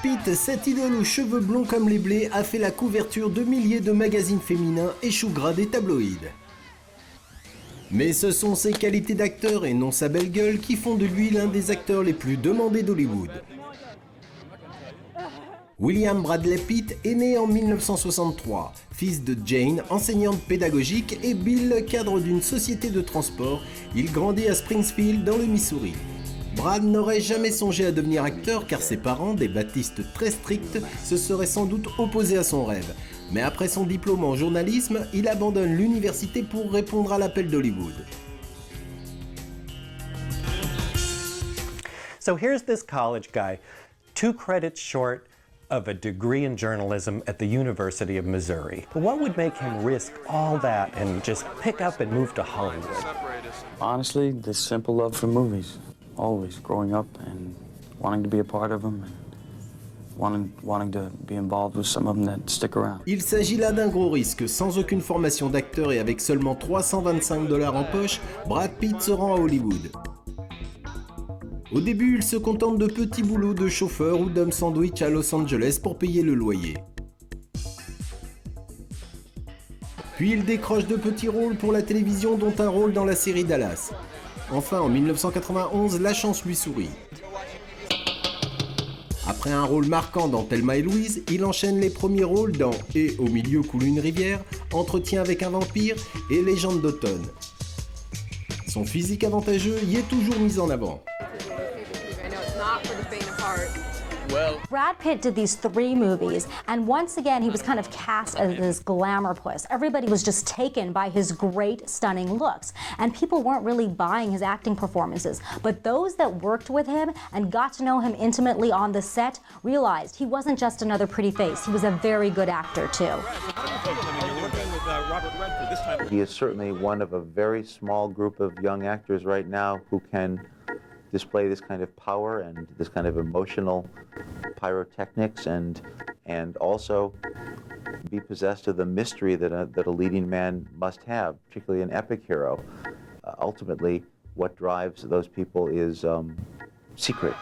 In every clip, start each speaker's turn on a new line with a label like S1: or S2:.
S1: Pitt, cette idole aux cheveux blonds comme les blés, a fait la couverture de milliers de magazines féminins et chou gras des tabloïds. Mais ce sont ses qualités d'acteur et non sa belle gueule qui font de lui l'un des acteurs les plus demandés d'Hollywood. William Bradley Pitt est né en 1963, fils de Jane, enseignante pédagogique, et Bill, cadre d'une société de transport. Il grandit à Springfield dans le Missouri. Brad n'aurait jamais songé à devenir acteur car ses parents, des baptistes très stricts, se seraient sans doute opposés à son rêve. Mais après son diplôme en journalisme, il abandonne l'université pour répondre à l'appel d'Hollywood.
S2: So here's this college guy, 2 credits short of a degree in journalism at the University of Missouri. What would make him risk all that and just pick up and move to Hollywood?
S3: Honestly, this simple love for movies. Always growing up and wanting to be a part of them and wanting to be involved with some of them that stick around.
S1: Il s'agit là d'un gros risque. Sans aucune formation d'acteur et avec seulement 325 $ en poche, Brad Pitt se rend à Hollywood. Au début, il se contente de petits boulots de chauffeur ou d'homme sandwich à Los Angeles pour payer le loyer. Puis il décroche de petits rôles pour la télévision, dont un rôle dans la série Dallas. Enfin, en 1991, la chance lui sourit. Après un rôle marquant dans Thelma et Louise, il enchaîne les premiers rôles dans « Et au milieu coule une rivière », Entretien avec un vampire et Légende d'automne. Son physique avantageux y est toujours mis en avant.
S4: Brad Pitt did these 3 movies, and once again he was kind of cast as this glamour puss. Everybody was just taken by his great, stunning looks, and people weren't really buying his acting performances. But those that worked with him and got to know him intimately on the set realized he wasn't just another pretty face, he was a very good actor too.
S5: He is certainly one of a very small group of young actors right now who can display this kind of power and this kind of emotional pyrotechnics and also be possessed of the mystery that a leading man must have, particularly an epic hero. Ultimately, what drives those people is secret.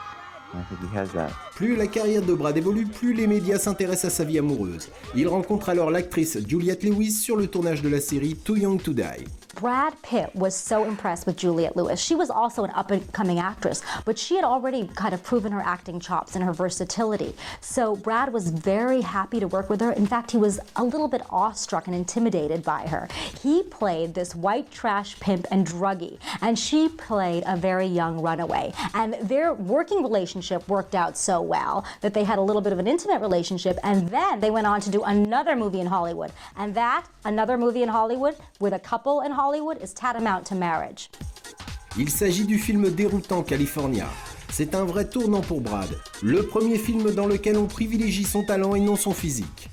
S5: I think he has that.
S1: Plus la carrière de Brad évolue, plus les médias s'intéressent à sa vie amoureuse. Il rencontre alors l'actrice Juliette Lewis sur le tournage de la série Too Young to Die.
S4: Brad Pitt was so impressed with Juliette Lewis. She was also an up-and-coming actress, but she had already kind of proven her acting chops and her versatility. So Brad was very happy to work with her. In fact, he was a little bit awestruck and intimidated by her. He played this white trash pimp and druggie, and she played a very young runaway. And their working relationship worked out so well that they had a little bit of an intimate relationship, and then they went on to do another movie in Hollywood. And that, another movie in Hollywood, with a couple in Hollywood, is tantamount to marriage.
S1: Il s'agit du film déroutant California. C'est un vrai tournant pour Brad. Le premier film dans lequel on privilégie son talent et non son physique.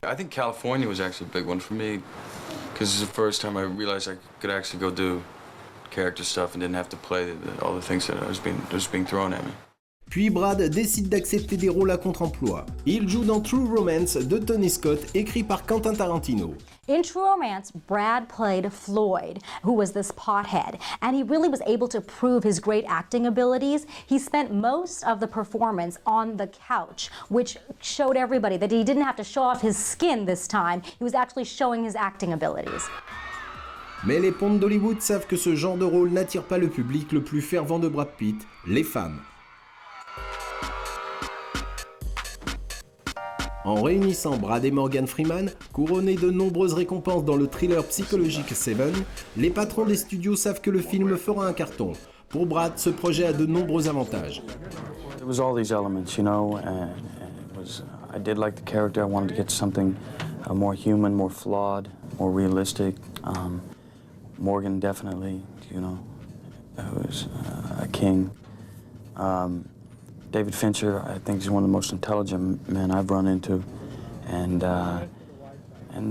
S6: I think California was actually a big one for me because it's the first time I realized I could actually go do character stuff and didn't have to play all the things that was being thrown at me.
S1: Puis Brad décide d'accepter des rôles à contre-emploi. Il joue dans True Romance de Tony Scott, écrit par Quentin Tarantino.
S4: In True Romance, Brad played Floyd, who was this pothead, and he really was able to prove his great acting abilities. He spent most of the performance on the couch, which showed everybody that he didn't have to show off his skin this time. He was actually showing his acting abilities.
S1: Mais les pontes d'Hollywood savent que ce genre de rôle n'attire pas le public le plus fervent de Brad Pitt, les femmes. En réunissant Brad et Morgan Freeman, couronnés de nombreuses récompenses dans le thriller psychologique Seven, les patrons des studios savent que le film fera un carton. Pour Brad, ce projet a de nombreux avantages.
S3: It was all these elements, you know, and I did like the character. I wanted to get something more human, more flawed, more realistic. Morgan definitely, you know, was a king. David Fincher, I think he's one of the most intelligent men I've run into, and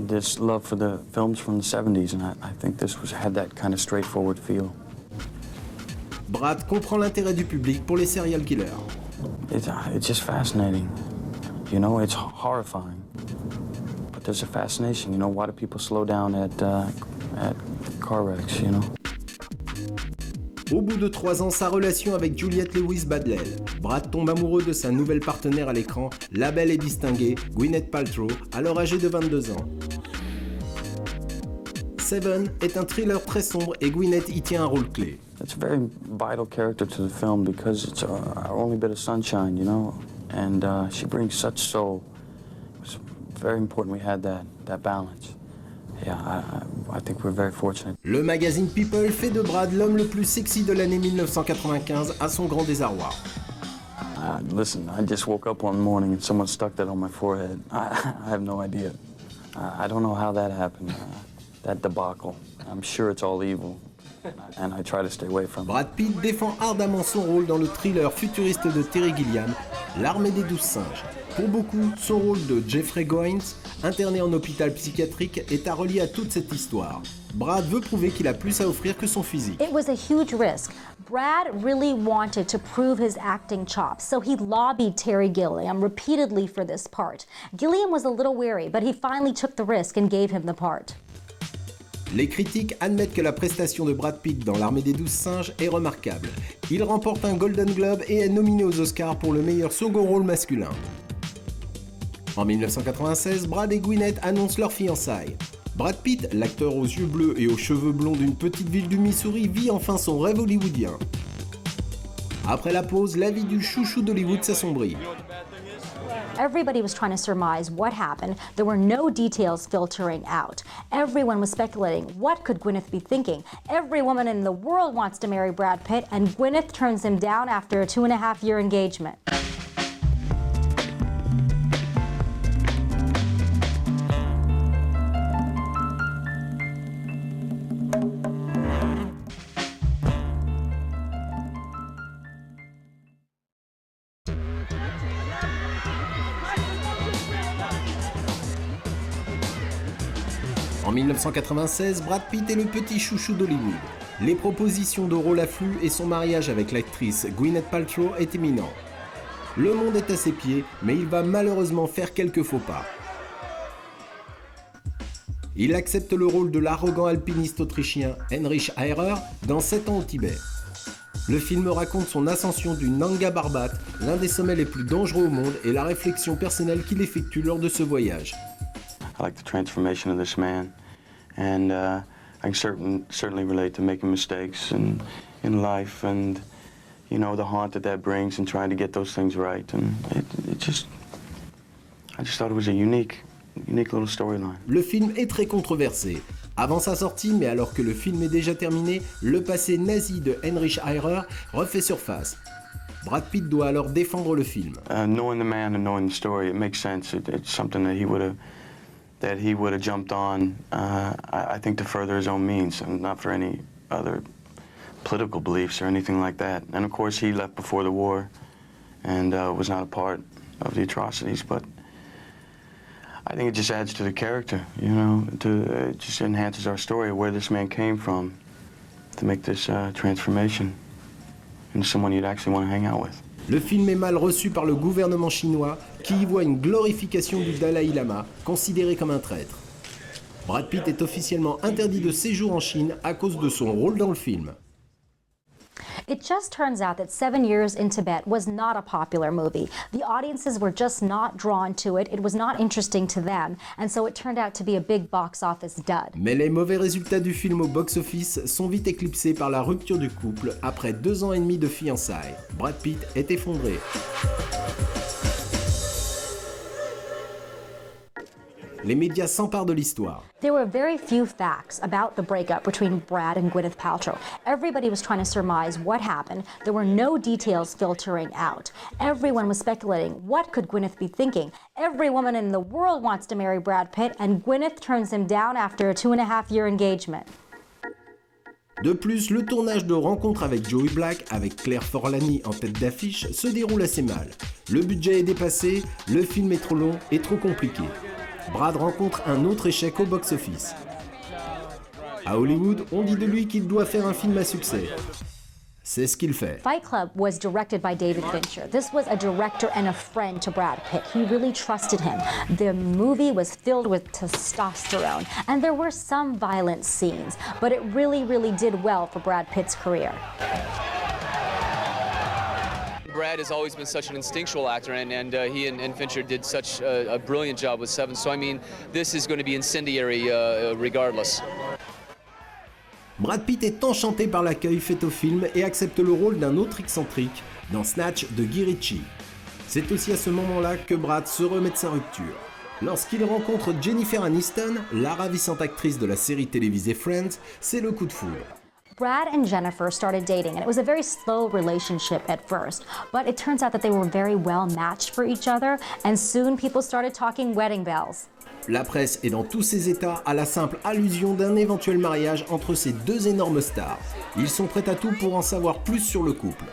S3: this love for the films from the 70s, and I think this had that kind of straightforward feel.
S1: Brad comprend l'intérêt du public pour les serial killers.
S3: It's just fascinating, you know, it's horrifying, but there's a fascination, you know, why do people slow down at car wrecks, you know?
S1: Au bout de 3 ans, sa relation avec Juliette Lewis bat de l'aile. Brad tombe amoureux de sa nouvelle partenaire à l'écran, la belle et distinguée Gwyneth Paltrow, alors âgée de 22 ans. Seven est un thriller très sombre et Gwyneth y tient un rôle clé.
S3: It's a very vital character to the film because it's our only bit of sunshine, you know, and she brings such soul. It was very important we had that balance. Yeah, I think we're very fortunate.
S1: Le magazine People fait de Brad l'homme le plus sexy de l'année 1995 à son grand désarroi.
S3: Listen, I just woke up one morning and someone stuck that on my forehead. I have no idea. I don't know how that happened. That debacle. I'm sure it's all evil. And I try to stay away from it.
S1: Brad Pitt défend ardemment son rôle dans le thriller futuriste de Terry Gilliam, L'armée des 12 singes. Pour beaucoup, son rôle de Jeffrey Goins, interné en hôpital psychiatrique, est à relier à toute cette histoire. Brad veut prouver qu'il a plus à offrir que son physique.
S4: It was a huge risk. Brad really wanted to prove his acting chops, so he lobbied Terry Gilliam repeatedly for this part. Gilliam was a little weary, but he finally took the risk and gave him the part.
S1: Les critiques admettent que la prestation de Brad Pitt dans L'Armée des 12 singes est remarquable. Il remporte un Golden Globe et est nominé aux Oscars pour le meilleur second rôle masculin. En 1996, Brad et Gwyneth annoncent leur fiançailles. Brad Pitt, l'acteur aux yeux bleus et aux cheveux blonds d'une petite ville du Missouri, vit enfin son rêve hollywoodien. Après la pause, la vie du chouchou d'Hollywood s'assombrit.
S4: Everybody was trying to surmise what happened. There were no details filtering out. Everyone was speculating, what could Gwyneth be thinking? Every woman in the world wants to marry Brad Pitt, and Gwyneth turns him down after a 2.5-year engagement.
S1: En 1996, Brad Pitt est le petit chouchou d'Hollywood. Les propositions de rôle affluent et son mariage avec l'actrice Gwyneth Paltrow est imminent. Le monde est à ses pieds, mais il va malheureusement faire quelques faux pas. Il accepte le rôle de l'arrogant alpiniste autrichien Heinrich Heirer dans 7 ans au Tibet. Le film raconte son ascension du Nanga Parbat, l'un des sommets les plus dangereux au monde, et la réflexion personnelle qu'il effectue lors de ce voyage.
S3: I like the transformation of this man, and I can certainly relate to making mistakes in life, and you know the haunt that brings, and trying to get those things right. And I just thought it was a unique little storyline.
S1: Le film est très controversé. Avant sa sortie, mais alors que le film est déjà terminé, le passé nazi de Heinrich Heirer refait surface. Brad Pitt doit alors défendre le film.
S3: Knowing the man and knowing the story, it makes sense. It's something that he would have jumped on, I think, to further his own means, and not for any other political beliefs or anything like that. And of course, he left before the war and was not a part of the atrocities, but I think it just adds to the character, you know, it just enhances our story of where this man came from to make this transformation into someone you'd actually want to hang out with.
S1: Le film est mal reçu par le gouvernement chinois qui y voit une glorification du Dalai Lama, considéré comme un traître. Brad Pitt est officiellement interdit de séjour en Chine à cause de son rôle dans le film.
S4: It just turns out that 7 Years in Tibet was not a popular movie. The audiences were just not drawn to it. It was not interesting to them, and so it turned out to be a big box office dud.
S1: Mais les mauvais résultats du film au box-office sont vite éclipsés par la rupture du couple après 2 ans et demi de fiançailles. Brad Pitt est effondré. Les médias s'emparent de l'histoire.
S4: There were very few facts about the breakup between Brad and Gwyneth Paltrow. Everybody was trying to surmise what happened. There were no details filtering out. Everyone was speculating, what could Gwyneth be thinking? Every woman in the world wants to marry Brad Pitt, and Gwyneth turns him down after a 2.5-year engagement.
S1: De plus, le tournage de Rencontre avec Joey Black, avec Claire Forlani en tête d'affiche, se déroule assez mal. Le budget est dépassé, le film est trop long et trop compliqué. Brad rencontre un autre échec au box-office. À Hollywood, on dit de lui qu'il doit faire un film à succès. c'est ce qu'il fait.
S4: Fight Club was directed by David Fincher. This was a director and a friend to Brad Pitt. He really trusted him. The movie was filled with testosterone, and there were some violent scenes, but it really, really did well for Brad Pitt's career.
S7: Brad has always been such an instinctual actor, and he and Fincher did such a brilliant job with Seven. So, I mean, this is going to be incendiary regardless.
S1: Brad Pitt est enchanté par l'accueil fait au film et accepte le rôle d'un autre excentrique dans Snatch de Guy Ritchie. C'est aussi à ce moment-là que Brad se remet de sa rupture. Lorsqu'il rencontre Jennifer Aniston, la ravissante actrice de la série télévisée Friends, c'est le coup de foudre.
S4: Brad and Jennifer started dating, and it was a very slow relationship at first, but it turns out that they were very well matched for each other, and soon people started talking wedding bells.
S1: La presse est dans tous ses états à la simple allusion d'un éventuel mariage entre ces deux énormes stars. Ils sont prêts à tout pour en savoir plus sur le couple.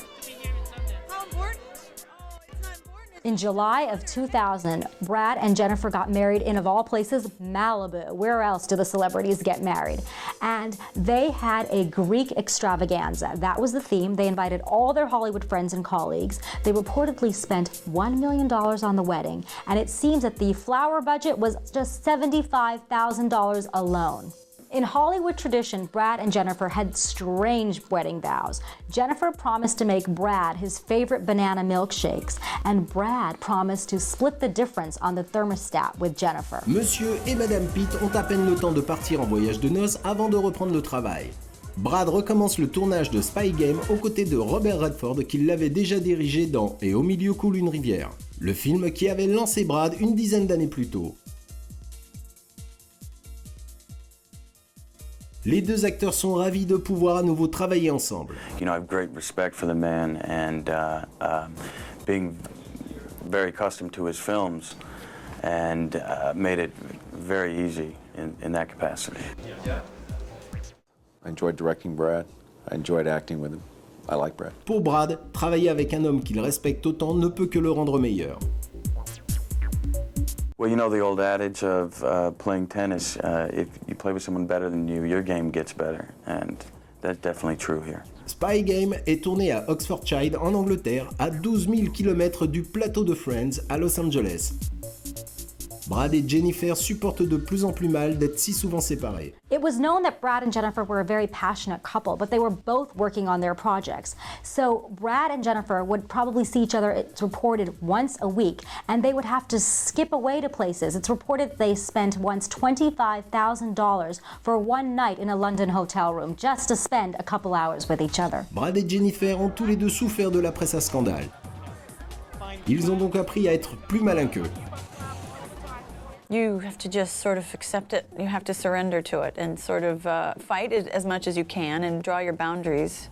S4: In July of 2000, Brad and Jennifer got married in, of all places, Malibu. Where else do the celebrities get married? And they had a Greek extravaganza. That was the theme. They invited all their Hollywood friends and colleagues. They reportedly spent $1 million on the wedding, and it seems that the flower budget was just $75,000 alone. In Hollywood tradition, Brad and Jennifer had strange wedding vows. Jennifer promised to make Brad his favorite banana milkshakes, and Brad promised to split the difference on the thermostat with Jennifer.
S1: Monsieur et Madame Pitt ont à peine le temps de partir en voyage de noces avant de reprendre le travail. Brad recommence le tournage de Spy Game aux côtés de Robert Redford qui l'avait déjà dirigé dans Et au milieu coule une rivière, le film qui avait lancé Brad une dizaine d'années plus tôt. Les deux acteurs sont ravis de pouvoir à nouveau travailler ensemble.
S3: You know, I have great respect for the man, and being very accustomed to his films, and made it very easy in that capacity.
S8: I enjoyed directing Brad. I enjoyed acting with him. I like Brad.
S1: Pour Brad, travailler avec un homme qu'il respecte autant ne peut que le rendre meilleur.
S3: Well, you know the old adage of playing tennis, if you play with someone better than you, your game gets better, and that's definitely true here.
S1: Spy Game est tourné à Oxfordshire en Angleterre, à 12 000 km du plateau de Friends à Los Angeles. Brad et Jennifer supportent de plus en plus mal d'être si souvent séparés.
S4: It was known that Brad and Jennifer were a very passionate couple, but they were both working on their projects. So Brad and Jennifer would probably see each other, it's reported, once a week, and they would have to skip away to places. It's reported they spent once $25,000 for one night in a London hotel room just to spend a couple hours with each other.
S1: Brad et Jennifer ont tous les deux souffert de la presse à scandale. Ils ont donc appris à être plus malins qu'eux.
S9: You have to just sort of accept it. You have to surrender to it and sort of fight it as much as you can and draw your boundaries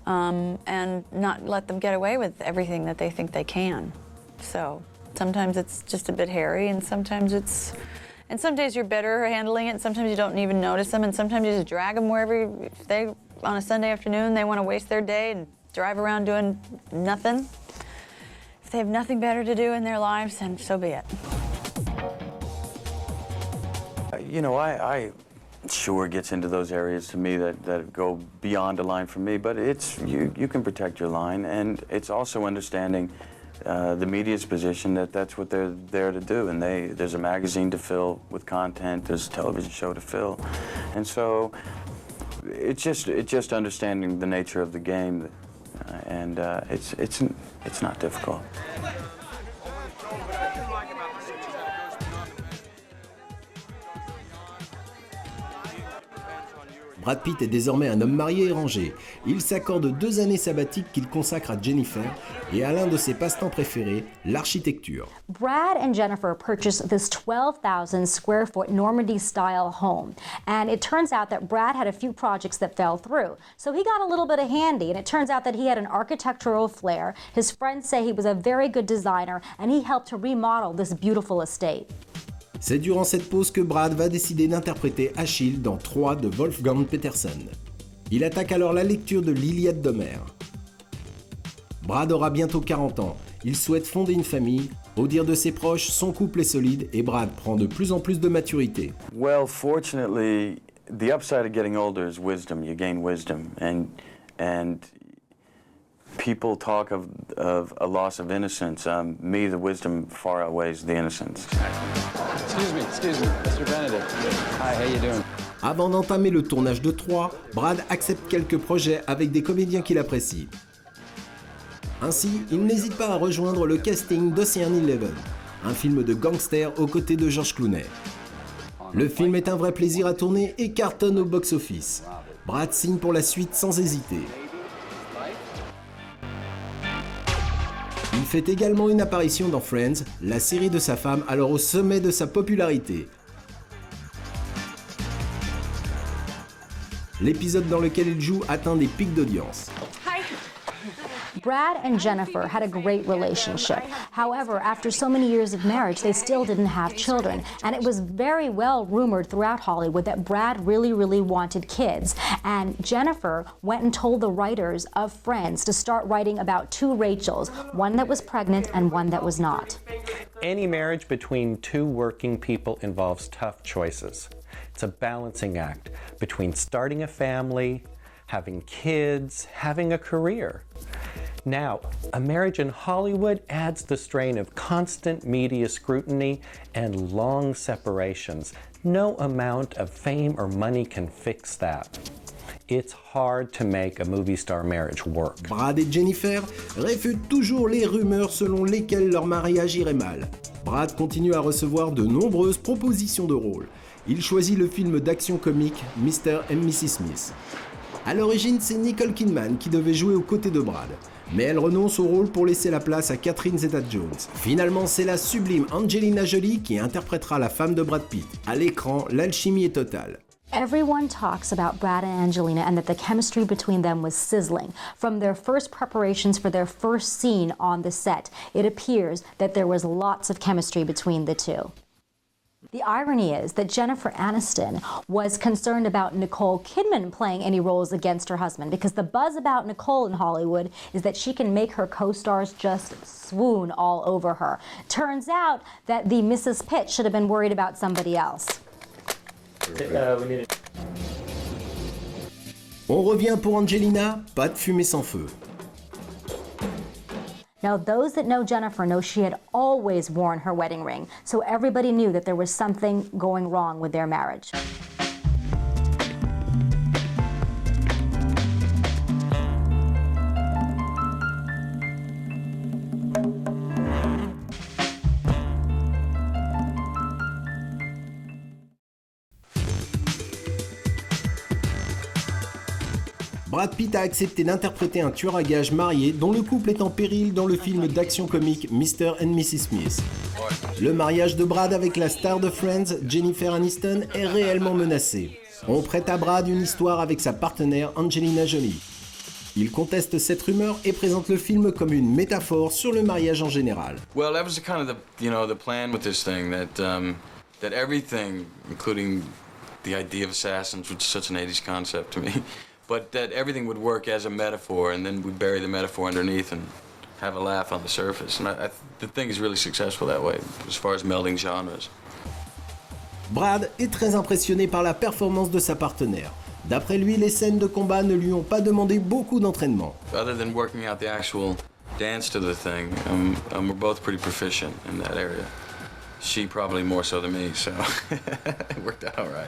S9: and not let them get away with everything that they think they can. So sometimes it's just a bit hairy, and sometimes and some days you're better handling it, and sometimes you don't even notice them, and sometimes you just drag them wherever, if they, on a Sunday afternoon, they want to waste their day and drive around doing nothing. If they have nothing better to do in their lives, then so be it.
S3: You know, I sure gets into those areas to me that go beyond a line for me, but it's you can protect your line, and it's also understanding the media's position that that's what they're there to do, and there's a magazine to fill with content, there's a television show to fill, and so it's just understanding the nature of the game, and it's not difficult.
S1: Brad Pitt est désormais un homme marié et rangé. Il s'accorde 2 années sabbatiques qu'il consacre à Jennifer et à l'un de ses passe-temps préférés, l'architecture.
S4: Brad and Jennifer purchased this 12,000 square foot Normandy-style home. And it turns out that Brad had a few projects that fell through. So he got a little bit of handy, and it turns out that he had an architectural flair. His friends say he was a very good designer, and he helped to remodel this beautiful estate.
S1: C'est durant cette pause que Brad va décider d'interpréter Achille dans 3 de Wolfgang Petersen. Il attaque alors la lecture de l'Iliade d'Homère. Brad aura bientôt 40 ans. Il souhaite fonder une famille. Au dire de ses proches, son couple est solide et Brad prend de plus en plus de maturité.
S3: Well, fortunately, the upside of getting older is wisdom. You gain wisdom, and People talk of a loss of innocence. Me, the wisdom far outweighs the innocence.
S8: Excuse me, Mr. Benedict. Hi, how you doing?
S1: Avant d'entamer le tournage de 3, Brad accepte quelques projets avec des comédiens qu'il apprécie. Ainsi, il n'hésite pas à rejoindre le casting d'Ocean's 11, un film de gangster aux côtés de George Clooney. Le film est un vrai plaisir à tourner et cartonne au box-office. Brad signe pour la suite sans hésiter. Il fait également une apparition dans Friends, la série de sa femme alors au sommet de sa popularité. L'épisode dans lequel il joue atteint des pics d'audience.
S4: Brad and Jennifer had a great relationship. However, after so many years of marriage, they still didn't have children. And it was very well rumored throughout Hollywood that Brad really wanted kids. And Jennifer went and told the writers of Friends to start writing about two Rachels, one that was pregnant and one that was not.
S2: Any marriage between two working people involves tough choices. It's a balancing act between starting a family, having kids, having a career. Now, a marriage in Hollywood adds the strain of constant media scrutiny and long separations. No amount of fame or money can fix that. It's hard to make a movie star marriage work.
S1: Brad et Jennifer réfutent toujours les rumeurs selon lesquelles leur mariage irait mal. Brad continue à recevoir de nombreuses propositions de rôle. Il choisit le film d'action comique Mr. and Mrs. Smith. À l'origine, c'est Nicole Kidman qui devait jouer aux côtés de Brad, mais elle renonce au rôle pour laisser la place à Catherine Zeta-Jones. Finalement, c'est la sublime Angelina Jolie qui interprétera la femme de Brad Pitt. À l'écran, l'alchimie est totale.
S4: Everyone talks about Brad and Angelina and that the chemistry between them was sizzling. From their first preparations for their first scene on the set, it appears that there was lots of chemistry between the two. The irony is that Jennifer Aniston was concerned about Nicole Kidman playing any roles against her husband because the buzz about Nicole in Hollywood is that she can make her co-stars just swoon all over her. Turns out that the Mrs. Pitt should have been worried about somebody else.
S1: On revient pour Angelina, pas de fumée sans feu.
S4: Now, those that know Jennifer know she had always worn her wedding ring, so everybody knew that there was something going wrong with their marriage.
S1: Brad Pitt a accepté d'interpréter un tueur à gages marié dont le couple est en péril dans le film d'action comique Mr. and Mrs. Smith. Le mariage de Brad avec la star de Friends, Jennifer Aniston, est réellement menacé. On prête à Brad une histoire avec sa partenaire Angelina Jolie. Il conteste cette rumeur et présente le film comme une métaphore sur le mariage en général.
S6: Well, that was kind of the plan with this thing that everything, including the idea of assassins, which is such an 80s concept to me. But that everything would work as a metaphor, and then we'd bury the metaphor underneath and have a laugh on the surface. And the thing is really successful that way, as far as melding genres.
S1: Brad est très impressionné par la performance de sa partenaire. D'après lui, les scènes de combat ne lui ont pas demandé beaucoup d'entraînement.
S6: Other than working out the actual dance to the thing, we're both pretty proficient in that area. She probably more so than me, so it worked out all right.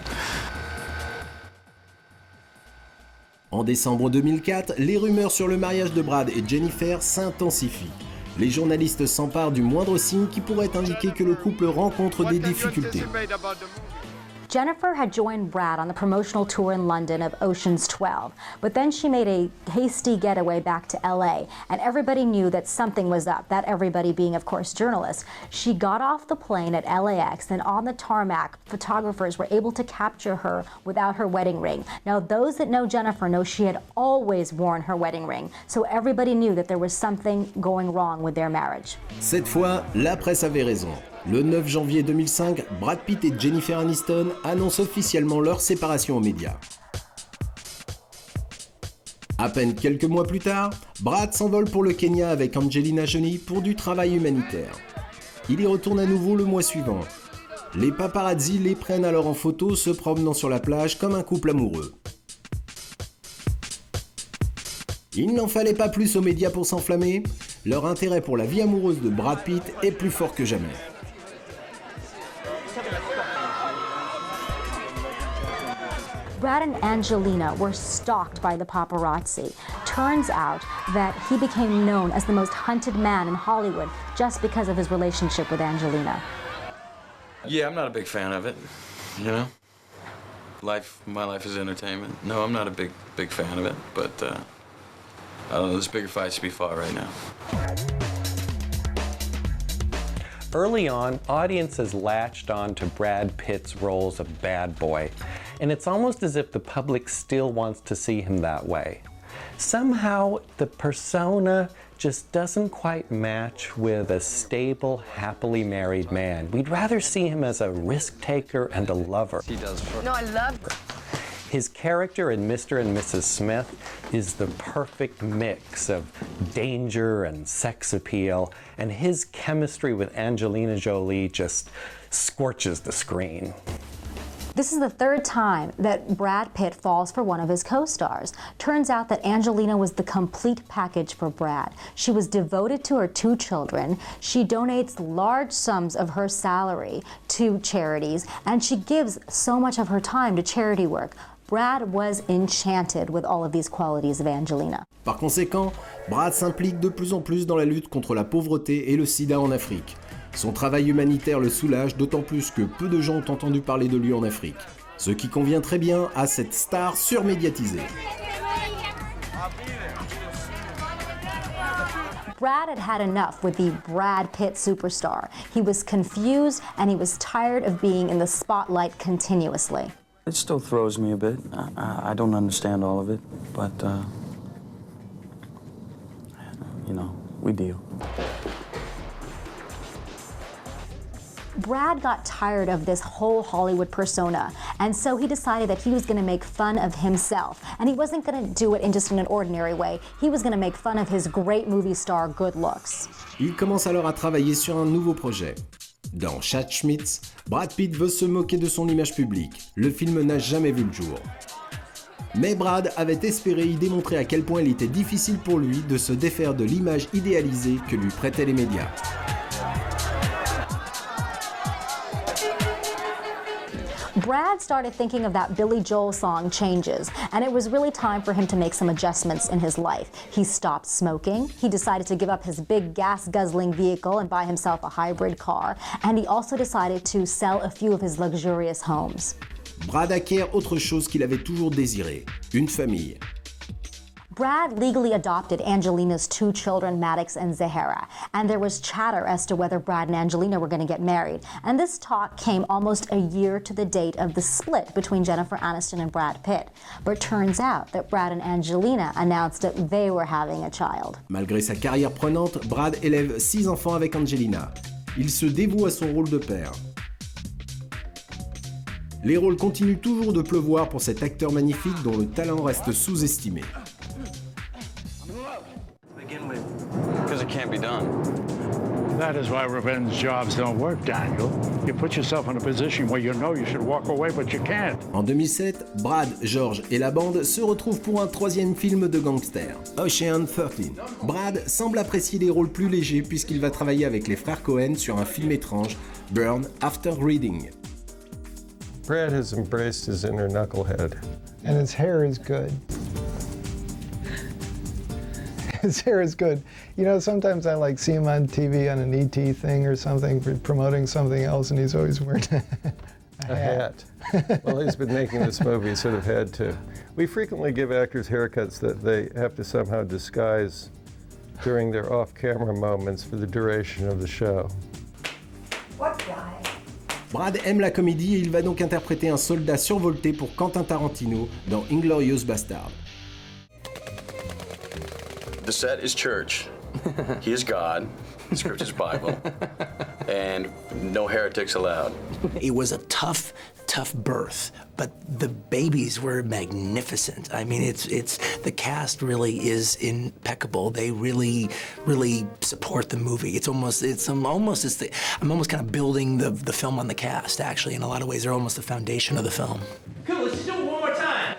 S1: En décembre 2004, les rumeurs sur le mariage de Brad et Jennifer s'intensifient. Les journalistes s'emparent du moindre signe qui pourrait indiquer que le couple rencontre des difficultés.
S4: Jennifer had joined Brad on the promotional tour in London of Ocean's 12, but then she made a hasty getaway back to LA, and everybody knew that something was up, that everybody being, of course, journalists. She got off the plane at LAX, and on the tarmac, photographers were able to capture her without her wedding ring. Now, those that know Jennifer know she had always worn her wedding ring, so everybody knew that there was something going wrong with their marriage.
S1: Cette fois, la presse avait raison. Le 9 janvier 2005, Brad Pitt et Jennifer Aniston annoncent officiellement leur séparation aux médias. À peine quelques mois plus tard, Brad s'envole pour le Kenya avec Angelina Jolie pour du travail humanitaire. Il y retourne à nouveau le mois suivant. Les paparazzi les prennent alors en photo se promenant sur la plage comme un couple amoureux. Il n'en fallait pas plus aux médias pour s'enflammer. Leur intérêt pour la vie amoureuse de Brad Pitt est plus fort que jamais.
S4: Brad and Angelina were stalked by the paparazzi. Turns out that he became known as the most hunted man in Hollywood just because of his relationship with Angelina.
S6: Yeah, I'm not a big fan of it, you know? My life is entertainment. No, I'm not a big fan of it, but I don't know, there's bigger fights to be fought right now.
S2: Early on, audiences latched on to Brad Pitt's roles of bad boy, and it's almost as if the public still wants to see him that way. Somehow, the persona just doesn't quite match with a stable, happily married man. We'd rather see him as a risk taker and a lover.
S10: He does.
S9: No, I love.
S2: His character in Mr. and Mrs. Smith is the perfect mix of danger and sex appeal, and his chemistry with Angelina Jolie just scorches the screen.
S4: This is the third time that Brad Pitt falls for one of his co-stars. Turns out that Angelina was the complete package for Brad. She was devoted to her 2 children. She donates large sums of her salary to charities, and she gives so much of her time to charity work. Brad was enchanted with all of these qualities of Angelina.
S1: Par conséquent, Brad s'implique de plus en plus dans la lutte contre la pauvreté et le sida en Afrique. Son travail humanitaire le soulage, d'autant plus que peu de gens ont entendu parler de lui en Afrique. Ce qui convient très bien à cette star surmédiatisée.
S4: Brad had had enough with the Brad Pitt superstar. He was confused and he was tired of being in the spotlight continuously.
S3: It still throws me a bit. I don't understand all of it, but, you know, we deal.
S4: Brad got tired of this whole Hollywood persona, and so he decided that he was going to make fun of himself. And he wasn't going to do it in just in an ordinary way. He was going to make fun of his great movie star good looks.
S1: Il commence alors à travailler sur un nouveau projet. Dans Schmitz, Brad Pitt veut se moquer de son image publique. Le film n'a jamais vu le jour. Mais Brad avait espéré y démontrer à quel point il était difficile pour lui de se défaire de l'image idéalisée que lui prêtaient les médias.
S4: Brad started thinking of that Billy Joel song, Changes, and it was really time for him to make some adjustments in his life. He stopped smoking, he decided to give up his big gas-guzzling vehicle and buy himself a hybrid car, and he also decided to sell a few of his luxurious homes.
S1: Brad acquiert autre chose qu'il avait toujours désiré, une famille.
S4: Brad legally adopted Angelina's 2 children, Maddox and Zahara, and there was chatter as to whether Brad and Angelina were going to get married. And this talk came almost a year to the date of the split between Jennifer Aniston and Brad Pitt. But it turns out that Brad and Angelina announced that they were having a child.
S1: Malgré sa carrière prenante, Brad élève 6 enfants avec Angelina. Il se dévoue à son rôle de père. Les rôles continuent toujours de pleuvoir pour cet acteur magnifique dont le talent reste sous-estimé.
S6: Because it can't be done.
S11: That is why revenge jobs don't work, Daniel. You put yourself in a position where you know you should walk away, but you can't.
S1: En 2007, Brad, George et la bande se retrouvent pour un 3e film de gangster, Ocean 13. Brad semble apprécier les rôles plus légers puisqu'il va travailler avec les frères Cohen sur un film étrange, Burn After Reading.
S12: Brad has embraced his inner knucklehead.
S13: And his hair is good. His hair is good. You know, sometimes I like see him on TV on an ET thing or something, promoting something else, and he's always wearing a hat.
S12: Well, he's been making this movie, he sort of had to. We frequently give actors haircuts that they have to somehow disguise during their off-camera moments for the duration of the show.
S14: What guy?
S1: Brad aime la comédie et il va donc interpréter un soldat survolté pour Quentin Tarantino dans Inglourious Basterds.
S8: The set is church. He is God. The script is Bible. And no heretics allowed.
S15: It was a tough birth, but the babies were magnificent. I mean, it's the cast really is impeccable. They really support the movie. I'm almost kind of building the film on the cast, actually. In a lot of ways, they're almost the foundation of the film.
S16: Cool, let's do it one more time.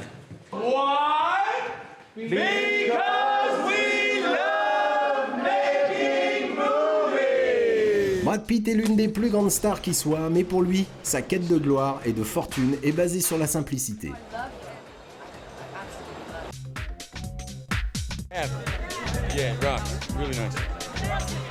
S16: Why? Because
S1: Pitt est l'une des plus grandes stars qui soit, mais pour lui, sa quête de gloire et de fortune est basée sur la simplicité.
S10: Yeah, rock. Really nice.